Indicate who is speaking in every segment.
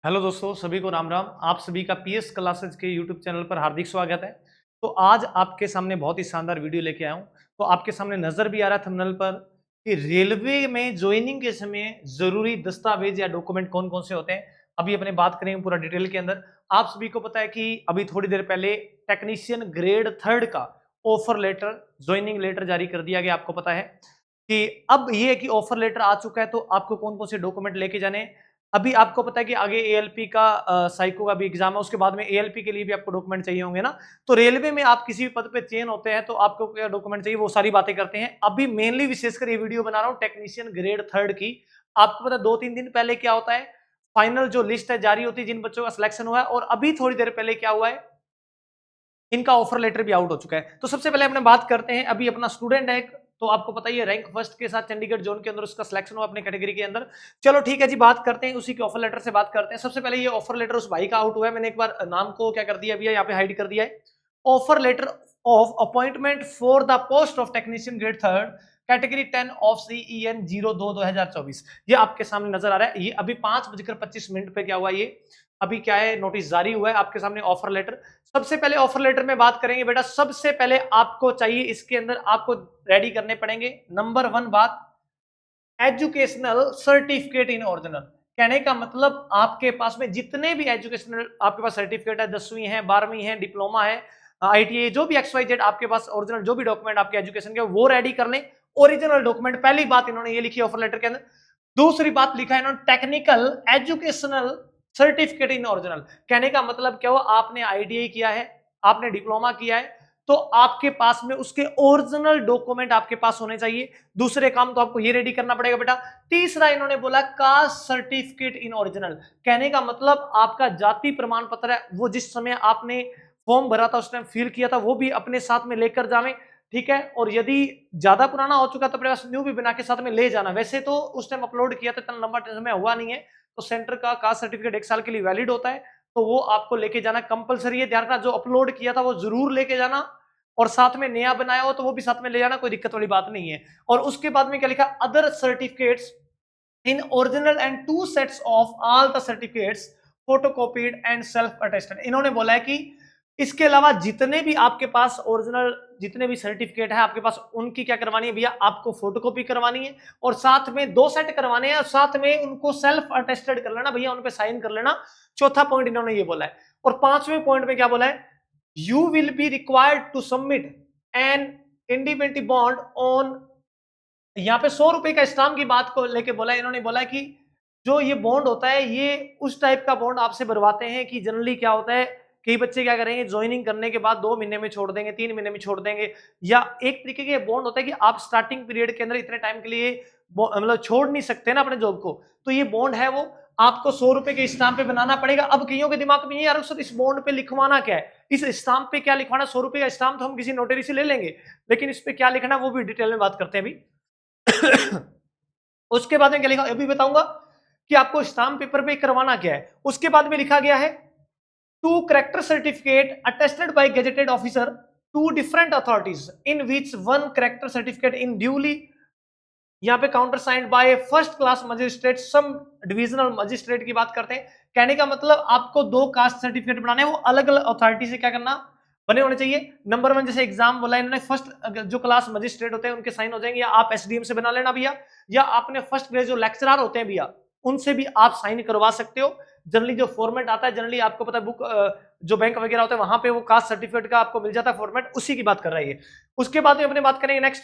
Speaker 1: Hello दोस्तों, सभी को राम राम। आप सभी का पीएस क्लासेज के यूट्यूब चैनल पर हार्दिक स्वागत है। तो आज आपके सामने बहुत ही शानदार वीडियो लेके आया हूँ। तो आपके सामने नजर भी आ रहा है थंबनेल पर कि रेलवे में ज्वाइनिंग के समय जरूरी दस्तावेज या डॉक्यूमेंट कौन कौन से होते हैं। अभी अपने बात करेंगे पूरा डिटेल के अंदर। आप सभी को पता है कि अभी थोड़ी देर पहले टेक्नीशियन ग्रेड 3 का ऑफर लेटर, ज्वाइनिंग लेटर जारी कर दिया गया। आपको पता है कि अब ये है कि ऑफर लेटर आ चुका है, तो आपको कौन कौन से डॉक्यूमेंट लेके जाने हैं। अभी आपको पता है कि आगे एएलपी का साइको का भी एग्जाम है, उसके बाद में एएलपी के लिए भी आपको डॉक्यूमेंट चाहिए होंगे ना। तो रेलवे में आप किसी भी पद पे चयन होते हैं तो आपको क्या डॉक्यूमेंट चाहिए, वो सारी बातें करते हैं। अभी मेनली विशेषकर ये वीडियो बना रहा हूँ टेक्नीशियन ग्रेड 3 की। आपको पता है 2-3 दिन पहले क्या होता है, फाइनल जो लिस्ट है जारी होती है जिन बच्चों का सिलेक्शन हुआ है, और अभी थोड़ी देर पहले क्या हुआ है, इनका ऑफर लेटर भी आउट हो चुका है। तो सबसे पहले अपने बात करते हैं, अभी अपना स्टूडेंट है तो आपको पता ही है रैंक फर्स्ट के साथ चंडीगढ़ जोन के अंदर उसका सिलेक्शन हुआ अपने कैटेगरी के अंदर। चलो ठीक है जी, बात करते हैं उसी के ऑफर लेटर से बात करते हैं। सबसे पहले ये ऑफर लेटर उस भाई का आउट हुआ है। मैंने एक बार नाम को क्या कर दिया भैया, यहाँ पे हाइड कर दिया है। Offer letter of appointment for the post of technician grade 3 category 10 of CEN 02/2024। ये आपके सामने नजर आ रहा है। ये अभी 5:25 पे क्या हुआ, ये अभी क्या है, नोटिस जारी हुआ है आपके सामने ऑफर लेटर। सबसे पहले ऑफर लेटर में बात करेंगे बेटा, सबसे पहले आपको चाहिए, इसके अंदर आपको रेडी करने पड़ेंगे नंबर 1 बात, एजुकेशनल सर्टिफिकेट इन ओरिजिनल। कहने का मतलब आपके पास में जितने भी एजुकेशनल आपके पास सर्टिफिकेट है, 10वीं है, 12वीं है, डिप्लोमा है, ITI, जो भी XYZ आपके पास ओरिजिनल जो भी डॉक्यूमेंट आपके एजुकेशन के वो रेडी कर लें। ओरिजिनल डॉक्यूमेंट, पहली बात इन्होंने ये लिखी ऑफर लेटर के अंदर। दूसरी बात लिखा है इन्होंने technical educational certificate in original. कहने का मतलब क्या हुआ, आपने ITI किया है, आपने डिप्लोमा किया है, तो आपके पास में उसके ओरिजिनल डॉक्यूमेंट आपके पास होने चाहिए। दूसरे काम तो आपको ये रेडी करना पड़ेगा बेटा। तीसरा इन्होंने बोला कास्ट सर्टिफिकेट इन ओरिजिनल। कहने का मतलब आपका जाति प्रमाण पत्र है, वो जिस समय आपने फॉर्म भरा था उस टाइम फिल किया था, वो भी अपने साथ में लेकर जावें। ठीक है, और यदि ज्यादा पुराना हो चुका तो अपने पास न्यू भी बना के साथ में ले जाना। वैसे तो उस टाइम अपलोड किया था, इतना लंबा समय हुआ नहीं है, तो सेंटर का कास्ट सर्टिफिकेट 1 साल के लिए वैलिड होता है, तो वो आपको लेके जाना कंपलसरी है। ध्यान रखना, जो अपलोड किया था वो जरूर लेके जाना, और साथ में नया बनाया हो तो वो भी साथ में ले जाना, कोई दिक्कत वाली बात नहीं है। और उसके बाद में क्या लिखा, other certificates in original and 2 sets of all the certificates फोटोकॉपीड and self attested. इन्होंने बोला है कि इसके अलावा जितने भी आपके पास ओरिजिनल जितने भी सर्टिफिकेट है आपके पास, उनकी क्या करवानी है भैया, आपको फोटोकॉपी करवानी है, और साथ में 2 सेट करवाने हैं, और साथ में उनको सेल्फ अटेस्टेड कर लेना भैया, उन पे साइन कर लेना। चौथा पॉइंट इन्होंने ये बोला है। और पांचवें पॉइंट में क्या बोला है, you will be required to submit an indemnity bond on, यहाँ पे 100 रुपए का स्टाम्प की बात को लेके बोला है। इन्होंने बोला है कि जो ये बॉन्ड होता है, ये उस टाइप का बॉन्ड आपसे भरवाते हैं कि जनरली क्या होता है, कई बच्चे क्या करेंगे, ज्वाइनिंग करने के बाद 2 महीने में छोड़ देंगे, 3 महीने में छोड़ देंगे, या एक तरीके के बॉन्ड होता है कि आप स्टार्टिंग पीरियड के अंदर इतने टाइम के लिए मतलब छोड़ नहीं सकते ना अपने जॉब को। तो ये बॉन्ड है, वो आपको 100 रुपए के स्टाम्प पे बनाना पड़ेगा। अब कईयों के दिमाग में ये, यार सर इस बॉन्ड पे लिखवाना क्या है, इस स्टाम्प पे क्या लिखवाना, 100 रुपए का स्टाम्प तो हम किसी नोटरी से ले लेंगे, लेकिन इस पे क्या लिखना वो भी डिटेल में बात करते हैं अभी। उसके बाद में क्या लिखा अभी बताऊंगा कि आपको स्टाम्प पेपर पे करवाना क्या है। उसके बाद में लिखा गया है, two character certificate attested by gazetted officer two different authorities in which one character certificate in duly, यहाँ पे counter signed by first class magistrate sub divisional magistrate की बात करते हैं। कहने का मतलब आपको 2 कास्ट सर्टिफिकेट बनाने हैं, वो अलग अलग अथॉरिटी से क्या करना, बने होने चाहिए। नंबर 1 जैसे एग्जाम बोला इन्होंने, फर्स्ट जो क्लास मजिस्ट्रेट होते हैं उनके साइन हो जाएंगे, या आप SDM से बना लेना भैया, या आपने फर्स्ट ग्रेड जो लेक्चरर होते हैं भैया उनसे भी आप साइन करवा सकते हो। जनरली जो फॉर्मेट आता है, जनरली आपको पता है बुक जो बैंक वगैरह होता है वहां पे वो कास्ट सर्टिफिकेट का आपको मिल जाता है फॉर्मेट, उसी की बात कर रही है। उसके बाद में अपने बात करेंगे नेक्स्ट,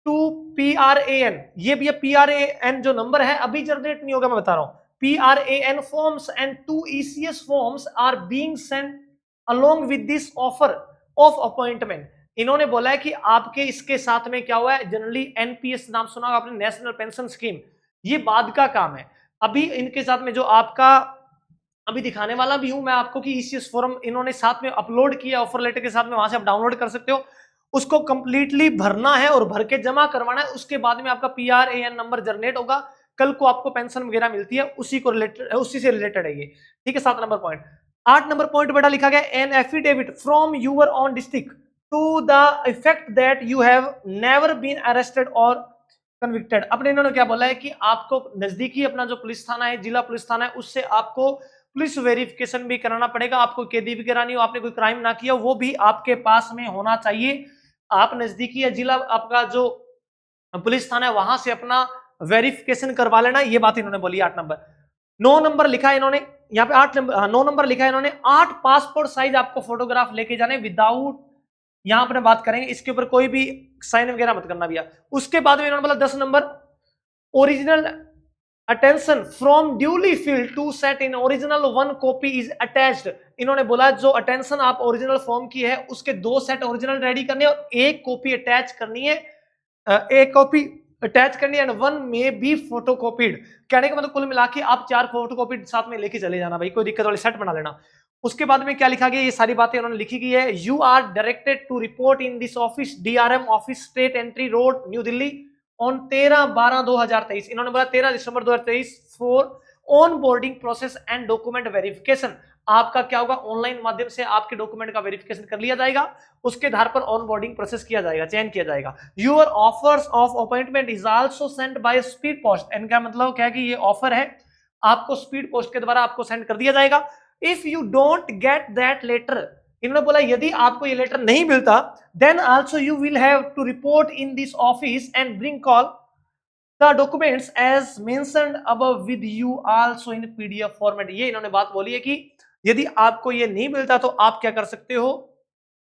Speaker 1: टू PRAN। ये भी PRAN जो नंबर है अभी जनरेट नहीं होगा, मैं बता रहा हूं। PRAN forms and 2 ECS forms are being sent along with this offer of appointment. इन्होंने बोला है कि आपके इसके साथ में क्या हुआ है, जनरली NPS नाम सुना होगा आपने, नेशनल पेंशन स्कीम, ये बाद का काम है। अभी इनके साथ में जो आपका अभी दिखाने वाला भी हूं मैं आपको कि ECS फॉर्म इन्होंने साथ में अपलोड किया ऑफर लेटर के साथ में, वहां से आप डाउनलोड कर सकते हो। उसको कंप्लीटली भरना है और भर के जमा करवाना है। उसके बाद में आपका PRAN नंबर जनरेट होगा, कल को आपको पेंशन वगैरह मिलती है, उसी को रिलेटेड, उसी से रिलेटेड है ये। ठीक है, 7 नंबर पॉइंट। 8 नंबर पॉइंट बेटा लिखा गया, an affidavit from your own district to the effect that you have never been arrested और कन्विक्टेड। अपने इन्होंने क्या बोला है कि आपको नजदीकी अपना जो पुलिस थाना है, जिला पुलिस थाना है, उससे आपको पुलिस वेरिफिकेशन भी कराना पड़ेगा। आपको कैदी भी करानी हो, आपने कोई क्राइम ना किया, वो भी आपके पास में होना चाहिए। आप नजदीकी या जिला आपका जो पुलिस थाना है वहां से अपना वेरिफिकेशन करवा लेना। ये बात इन्होंने बोली। 8 नंबर, 9 नंबर लिखा है इन्होंने यहाँ पे, 8 नंबर, 9 नंबर लिखा है इन्होंने, 8 पासपोर्ट साइज आपको फोटोग्राफ लेके जाने विदाउट, यहां अपने बात करेंगे इसके ऊपर कोई भी साइन वगैरह मत करना भैया। उसके बाद में इन्होंने बोला 10 number, original attention from duly filled two set in original 1 copy is attached. इन्होंने बोला जो अटेंशन आप ओरिजिनल फॉर्म की है उसके 2 सेट ओरिजिनल रेडी करने और 1 कॉपी अटैच करनी है, एक कॉपी अटैच करनी है एंड 1 में बी फोटोकॉपीड। कहने का मतलब कुल मिला के आप 4 फोटोकॉपी साथ में लेके चले जाना भाई, कोई दिक्कत वाली सेट बना लेना। उसके बाद में क्या लिखा गया, ये सारी बातें उन्होंने लिखी गई है। You are directed to report in this office, DRM office, state entry road, new Delhi on 13/12/2023। इन्होंने बोला 13 दिसंबर 2023 for on boarding process and document verification. आपका क्या होगा, ऑनलाइन माध्यम से आपके डॉक्यूमेंट का वेरिफिकेशन कर लिया जाएगा, उसके आधार पर ऑन बोर्डिंग प्रोसेस किया जाएगा, चयन किया जाएगा। Your offers of appointment is also sent by speed post. इनका मतलब क्या है कि ये ऑफर है, आपको स्पीड पोस्ट के द्वारा आपको सेंड कर दिया जाएगा। If you don't get that letter, इन्होंने बोला यदि आपको ये लेटर नहीं मिलता, then also you will have to report in this office and bring call the documents as mentioned above with you also in PDF format. ये इन्होंने बात बोली है कि यदि आपको ये नहीं मिलता तो आप क्या कर सकते हो,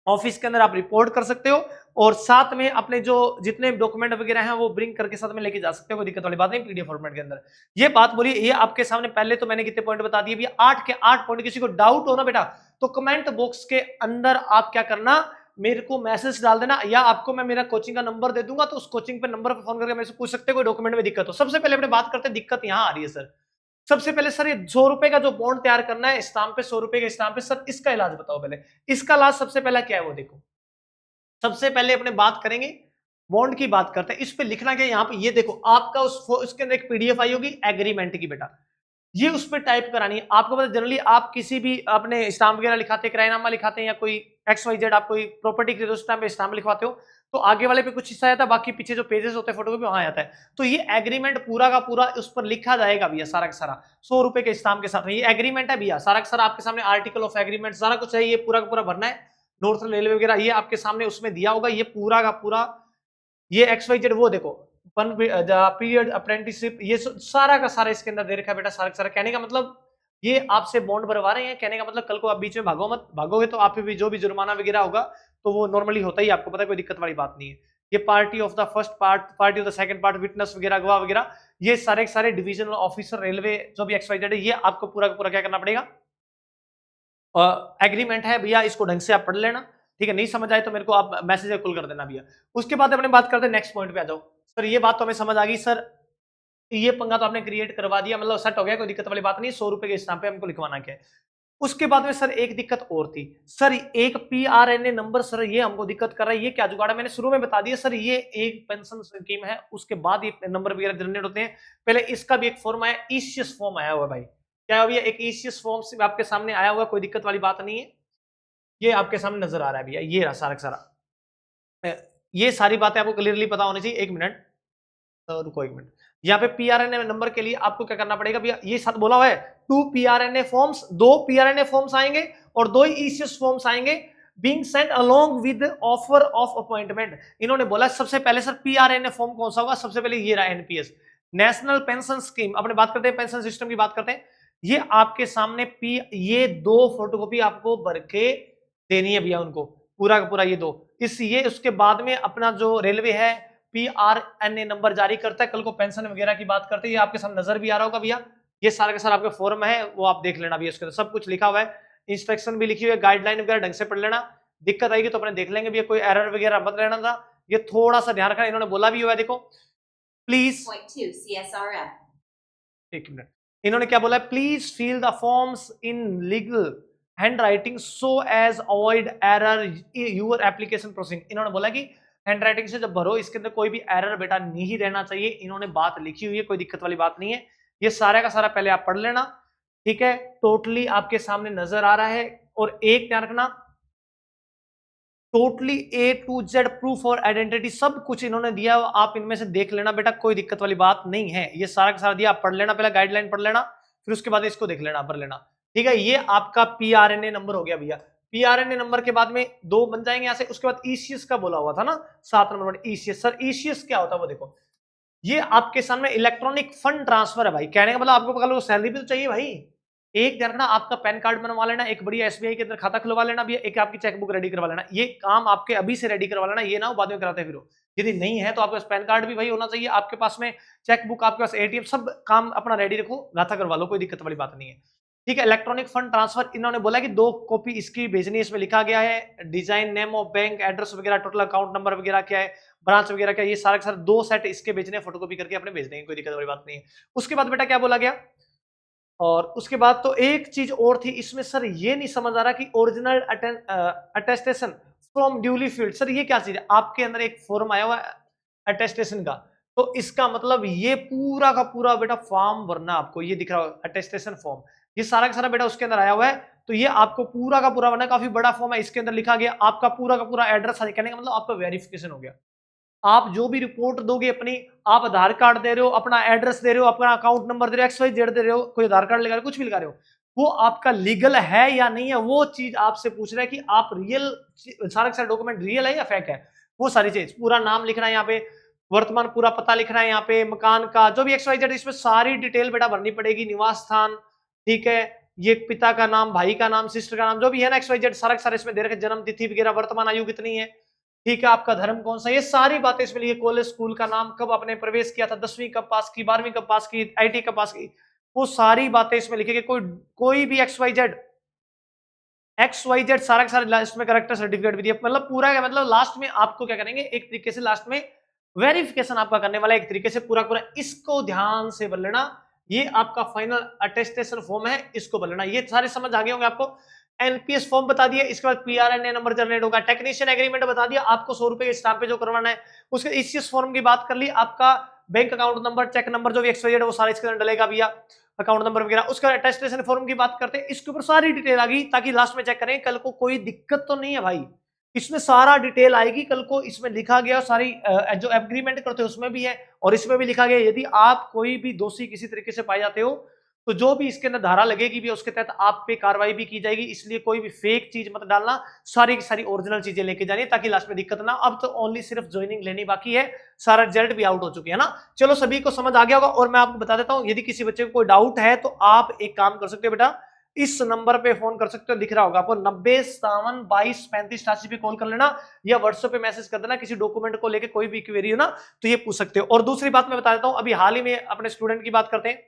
Speaker 1: ऑफिस के अंदर आप रिपोर्ट कर सकते हो और साथ में अपने जो जितने डॉक्यूमेंट वगैरह हैं वो ब्रिंग करके साथ में लेके जा सकते हो, कोई दिक्कत वाली बात नहीं, पीडीएफ फॉर्मेट के अंदर। ये बात बोली, ये आपके सामने पहले तो मैंने कितने पॉइंट बता दिए भैया, 8 के 8 पॉइंट। किसी को डाउट हो ना बेटा तो कमेंट बॉक्स के अंदर आप क्या करना, मेरे को मैसेज डाल देना, या आपको मैं मेरा कोचिंग का नंबर दे दूंगा तो उस कोचिंग पे नंबर पर फोन करके मेरे से पूछ सकते हो कोई डॉक्यूमेंट में दिक्कत हो। सबसे पहले अपने बात करते हैं, दिक्कत यहां आ रही है सर। सबसे पहले सर ये 100 रुपए का जो बॉन्ड तैयार करना है, स्टाम्प पे 100 रुपए का स्टाम्प पे, सर इसका इलाज बताओ पहले। इसका इलाज सबसे पहला क्या है वो देखो। सबसे पहले अपने बात करेंगे बॉन्ड की, बात करते हैं। इस पे लिखना क्या है, यहाँ पे ये देखो आपका उसके अंदर एक पीडीएफ आई होगी एग्रीमेंट की बेटा, ये उस पर टाइप करानी है। आपको पता जनरली आप किसी भी अपने स्टाम्प वगैरह लिखाते हैं, किरायनामा लिखाते हैं या कोई XYZ आप कोई प्रॉपर्टी के स्टाम्प पे स्टाम्प लिखवाते हो तो आगे वाले पे कुछ हिस्सा आता है, बाकी पीछे जो पेजेस होते हैं फोटो पे वहां आता है। तो ये एग्रीमेंट पूरा का पूरा उस पर लिखा जाएगा भैया, सारा का सारा 100 रुपए के स्टाम्प के साथ में। ये एग्रीमेंट है भैया, सारा का सारा आपके सामने आर्टिकल ऑफ एग्रीमेंट सारा कुछ है, ये पूरा का पूरा भरना है। नॉर्थर्न रेलवे वगैरह ये आपके सामने उसमें दिया होगा, ये पूरा का पूरा। ये XYZ वो देखो पीरियड अप्रेंटिसशिप, ये सारा का सारा इसके अंदर दे रखा है बेटा, सारा का सारा। कहने का मतलब ये आपसे बॉन्ड भरवा रहे हैं, कहने का मतलब कल को आप बीच में भागो मत, भागोगे तो आप पे भी जो भी जुर्माना वगैरह होगा तो वो नॉर्मली होता ही, आपको पता है, कोई दिक्कत वाली बात नहीं है। ये party of the first part, party of the second part, witness वगैरह, गवाह वगैरह, ये सारे के सारे डिविजनल ऑफिसर रेलवे जो भी XYZ है, ये आपको पूरा का पूरा क्या करना पड़ेगा, एग्रीमेंट है भैया, इसको ढंग से आप पढ़ लेना, ठीक है। नहीं समझ आए तो मेरे को आप मैसेज कॉल कर देना भैया। उसके बाद अपने बात करते हैं नेक्स्ट पॉइंट पे आ जाओ। सर ये बात तो हमें समझ आ गई सर, ये पंगा तो आपने क्रिएट करवा दिया, मतलब सेट हो गया, कोई दिक्कत वाली बात नहीं। 100 रुपए के स्टाम्प पे हमको लिखवाना क्या है। उसके बाद में सर एक दिक्कत और थी सर, एक PRNA नंबर, सर ये हमको दिक्कत कर रहा है, ये क्या जुगाड़ है। मैंने शुरू में बता दिया सर, ये एक पेंशन स्कीम है, उसके बाद ये नंबर वगैरह जनरेट होते हैं। पहले इसका भी एक फॉर्म आया, ईसीएस फॉर्म आया हुआ है भाई, क्या भैया, एक ईसीएस फॉर्म से आपके सामने आया हुआ, कोई दिक्कत वाली बात नहीं है। ये आपके सामने नजर आ रहा है भैया, ये रहा सारा का सारा। ये सारी बातें आपको क्लियरली पता होनी चाहिए। एक मिनट रुको, एक मिनट। यहाँ पे PRNA नंबर के लिए आपको क्या करना पड़ेगा भैया, ये साथ बोला हुआ है 2 PRNA फॉर्म्स, 2 PRNA फॉर्म्स आएंगे और 2 ईसीएस फॉर्म्स आएंगे, being sent along with offer of appointment. इन्होंने बोला सबसे पहले सर PRNA फॉर्म कौन सा होगा, सबसे पहले ये रहा NPS, नेशनल पेंशन स्कीम। अपने बात करते हैं पेंशन सिस्टम की, बात करते हैं। ये आपके सामने ये 2 फोटोकॉपी आपको भर के देनी है भैया उनको, पूरा का पूरा ये 2। ये उसके बाद में अपना जो रेलवे है PRNA नंबर जारी करता है, कल को पेंशन वगैरह की बात करते हैं, ये आपके सामने नजर भी आ रहा होगा भैया। ये सारा का सारा आपका फॉर्म है, वो आप देख लेना भैया, इसके अंदर सब कुछ लिखा हुआ है, इंस्ट्रक्शन भी लिखी हुई है, गाइडलाइन वगैरह ढंग से पढ़ लेना। दिक्कत आएगी तो अपने देख लेंगे भैया, कोई एरर वगैरह मत रहना था, ये थोड़ा सा ध्यान रखना। इन्होंने बोला भी हुआ है, देखो प्लीज, एक मिनट, इन्होंने क्या बोला है, please fill the forms in legal handwriting so as avoid error your application processing. इन्होंने बोला कि हैंड राइटिंग से जब भरो इसके अंदर कोई भी एरर बेटा नहीं रहना चाहिए। इन्होंने बात लिखी हुई है, कोई दिक्कत वाली बात नहीं है। ये सारा का सारा पहले आप पढ़ लेना, ठीक है, टोटली आपके सामने नजर आ रहा है। और एक ध्यान रखना, totally A to Z proof और आइडेंटिटी सब कुछ इन्होंने दिया। आप इनमें से देख लेना बेटा, कोई दिक्कत वाली बात नहीं है। ये सारा का सारा दिया, आप पढ़ लेना, पहले गाइडलाइन पढ़ लेना, फिर उसके बाद इसको देख लेना, पढ़ लेना। ठीक है, ये आपका पीआरएनए नंबर हो गया भैया। पीआरएनए नंबर के बाद में 2 बन जाएंगे यहां से। उसके बाद ईसीएस का बोला हुआ था ना, 7 नंबर ईसीएस। सर ईसीएस क्या होता है वो देखो, ये आपके सामने इलेक्ट्रॉनिक फंड ट्रांसफर है भाई। कहने का मतलब आपको पकड़ लो, सैलरी भी तो चाहिए भाई। एक ध्यान रखना, आपका पैन कार्ड बनवा लेना, एक बढ़िया एसबीआई के अंदर खाता खुलवा लेना भी, एक आपकी चेकबुक रेडी करवा लेना। ये काम आपके अभी से रेडी करवा लेना, ये ना हो बाद में कराते फिर। यदि नहीं है तो आपके पास पैन कार्ड भी भाई होना चाहिए, आपके पास में चेकबुक, आपके पास एटीएम, सब काम अपना रेडी रखो, गाथा करवा लो, कोई दिक्कत वाली बात नहीं है। ठीक है, इलेक्ट्रॉनिक फंड ट्रांसफर इन्होंने बोला कि 2 कॉपी इसकी भेजनी है। इसमें लिखा गया है design, name of bank, address वगैरह, टोटल अकाउंट नंबर वगैरह क्या है, ब्रांच वगैरह क्या, ये सारा के सारे 2 सेट इसके भेजने, फोटोकॉपी करके अपने भेज देंगे, कोई दिक्कत वाली बात नहीं है। उसके बाद बेटा क्या बोला गया, और उसके बाद तो एक चीज और थी इसमें सर, ये नहीं समझ आ रहा कि original attestation from duly field. Sir ये क्या चीज है, आपके अंदर एक फॉर्म आया हुआ है अटेस्टेशन का, तो इसका मतलब ये पूरा का पूरा बेटा फॉर्म भरना आपको, ये दिख रहा है अटेस्टेशन फॉर्म, ये सारा का सारा बेटा उसके अंदर आया हुआ है। तो ये आपको पूरा का पूरा भरना, काफी बड़ा फॉर्म है, इसके अंदर लिखा गया आपका पूरा का पूरा एड्रेस, कहने का मतलब आपका वेरिफिकेशन हो गया। आप जो भी रिपोर्ट दोगे अपनी, आप आधार कार्ड दे रहे हो, अपना एड्रेस दे रहे हो, अपना अकाउंट नंबर दे रहे हो, XYZ दे रहे हो, कोई आधार कार्ड लगा रहे हो, कुछ भी लगा रहे हो, वो आपका लीगल है या नहीं है, वो चीज आपसे पूछ रहा है कि आप रियल, सारा का सारा डॉक्यूमेंट रियल है या फेक है। वो सारी चीज, पूरा नाम लिखना है यहाँ पे, वर्तमान पूरा पता लिखना है यहाँ पे, मकान का जो भी XYZ, इसमें सारी डिटेल बेटा भरनी पड़ेगी, निवास स्थान, ठीक है, ये पिता का नाम, भाई का नाम, सिस्टर का नाम, जो भी है ना XYZ, सारा का सारा इसमें दे रखे, जन्म तिथि वगैरह, वर्तमान आयु कितनी है, ठीक है, आपका धर्म कौन सा, ये सारी बातें इसमें लिखी, कॉलेज स्कूल का नाम, कब आपने प्रवेश किया था, 10वीं कब पास की, 12वीं कब पास की, आईटी कब पास की, वो सारी बातें इसमें लिखेगी। कोई भी XYZ सारा का सारा लास्ट में करेक्टर सर्टिफिकेट भी दिया, मतलब पूरा क्या, मतलब लास्ट में आपको क्या करेंगे, एक तरीके से लास्ट में वेरिफिकेशन आपका करने वाला है, एक तरीके से पूरा पूरा। इसको ध्यान से भर लेना, ये आपका फाइनल अटेस्टेशन फॉर्म है, इसको भर लेना। ये सारे समझ आ गए होंगे आपको। एनपीएस फॉर्म बता दिया, इसके बाद पीआरएनए नंबर जनरेट होगा, टेक्नीशियन एग्रीमेंट बता दिया, आपको 100 रुपए के स्टाम्प पे जो करवाना है। उसके ईसीएस फॉर्म की बात कर ली, आपका bank account number, cheque number, जो भी XYZ वो सारा इसके अंदर डलेगा भैया, अकाउंट नंबर वगैरह। उसका अटेस्टेशन फॉर्म की बात करते हैं, इसके ऊपर सारी डिटेल आ गई, ताकि लास्ट में चेक करें कल को कोई दिक्कत तो नहीं है भाई। इसमें सारा डिटेल आएगी कल को, इसमें लिखा गया सारी जो एग्रीमेंट करते हैं उसमें भी है, और इसमें भी लिखा गया यदि आप कोई भी दोषी किसी तरीके से पाए जाते हो तो जो भी इसके अंदर धारा लगेगी भी उसके तहत आप पे कार्रवाई भी की जाएगी। इसलिए कोई भी फेक चीज मत डालना, सारी की सारी ओरिजिनल चीजें लेके जानी, ताकि लास्ट में दिक्कत ना। अब तो ओनली सिर्फ ज्वाइनिंग लेनी बाकी है, सारा रिजल्ट भी आउट हो चुके हैं ना। चलो सभी को समझ आ गया होगा। और मैं आपको बता देता हूं, यदि किसी बच्चे को कोई डाउट है तो आप एक काम कर सकते हो बेटा, इस नंबर पे फोन कर सकते हो, दिख रहा होगा आपको 9057223588 पे कॉल कर लेना, या व्हाट्सएप पे मैसेज कर देना। किसी डॉक्यूमेंट को लेके कोई भी क्वेरी हो ना तो ये पूछ सकते हो। और दूसरी बात मैं बता देता हूं, अभी हाल ही में अपने स्टूडेंट की बात करते हैं,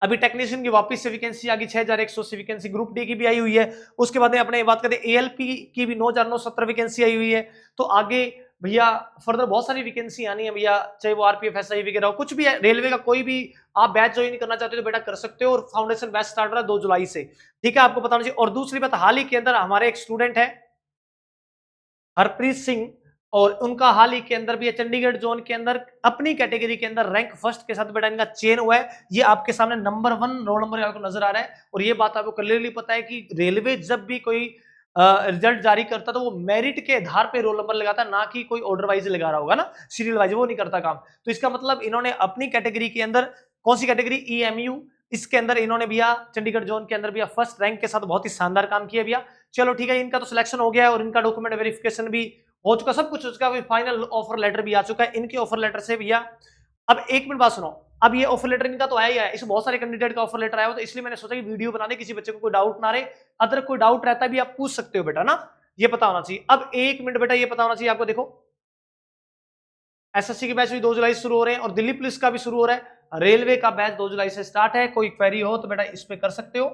Speaker 1: अभी टेक्नीशियन की वापस से वैकेंसी आ गई, 6180 वैकेंसी, ग्रुप डी की भी आई हुई है। उसके बाद में अपने बात करते हैं एएलपी की भी 9970 वैकेंसी आई हुई है। तो आगे भैया फर्दर बहुत सारी वैकेंसी आनी है भैया, चाहे वो आरपीएफ एसआई वगैरह हो, कुछ भी है, रेलवे का कोई भी आप बैच ज्वाइन करना चाहते हो तो बेटा कर सकते हो। और फाउंडेशन बैच स्टार्ट रहा है 2 जुलाई से, ठीक है, आपको बताना चाहिए। और दूसरी बात, हाल ही के अंदर हमारे एक स्टूडेंट है हरप्रीत सिंह, और उनका हाल ही के अंदर भी चंडीगढ़ जोन के अंदर अपनी कैटेगरी के अंदर रैंक फर्स्ट के साथ बेटा इनका चयन हुआ है। ये आपके सामने नंबर 1 रोल नंबर आपको नजर आ रहा है। और ये बात आपको क्लियरली पता है कि रेलवे जब भी कोई रिजल्ट जारी करता तो वो मेरिट के आधार पे रोल नंबर लगाता, ना कि कोई ऑर्डर वाइज लगा रहा होगा ना, सीरियल वाइज वो नहीं करता काम। तो इसका मतलब इन्होंने अपनी कैटेगरी के अंदर, कौन सी कैटेगरी, EMU, इसके अंदर इन्होंने भैया चंडीगढ़ जोन के अंदर भैया फर्स्ट रैंक के साथ बहुत ही शानदार काम किया भैया। चलो ठीक है, इनका तो सिलेक्शन हो गया है और इनका डॉक्यूमेंट वेरिफिकेशन भी हो चुका, सब कुछ उसका भी फाइनल ऑफर लेटर भी आ चुका है। इनके ऑफर लेटर से भैया, अब एक मिनट बात सुनो, अब ये ऑफर लेटर इनका तो आया ही है, इसमें बहुत सारे कैंडिडेट का ऑफर लेटर आया हो, तो इसलिए मैंने सोचा कि वीडियो बना दे, किसी बच्चे को कोई डाउट ना रहे। अगर कोई डाउट रहता है भी आप पूछ सकते हो बेटा ना, ये पता होना चाहिए। अब एक मिनट बेटा, ये पता होना चाहिए आपको, देखो एसएससी के बैच भी 2 जुलाई से शुरू हो रहे हैं, और दिल्ली पुलिस का भी शुरू हो रहा है। रेलवे का बैच 2 जुलाई से स्टार्ट है। कोई क्वेरी हो तो बेटा इस पे कर सकते हो।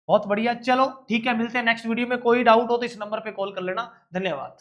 Speaker 1: बहुत बढ़िया, चलो ठीक है, मिलते हैं नेक्स्ट वीडियो में। कोई डाउट हो तो इस नंबर पे कॉल कर लेना। धन्यवाद।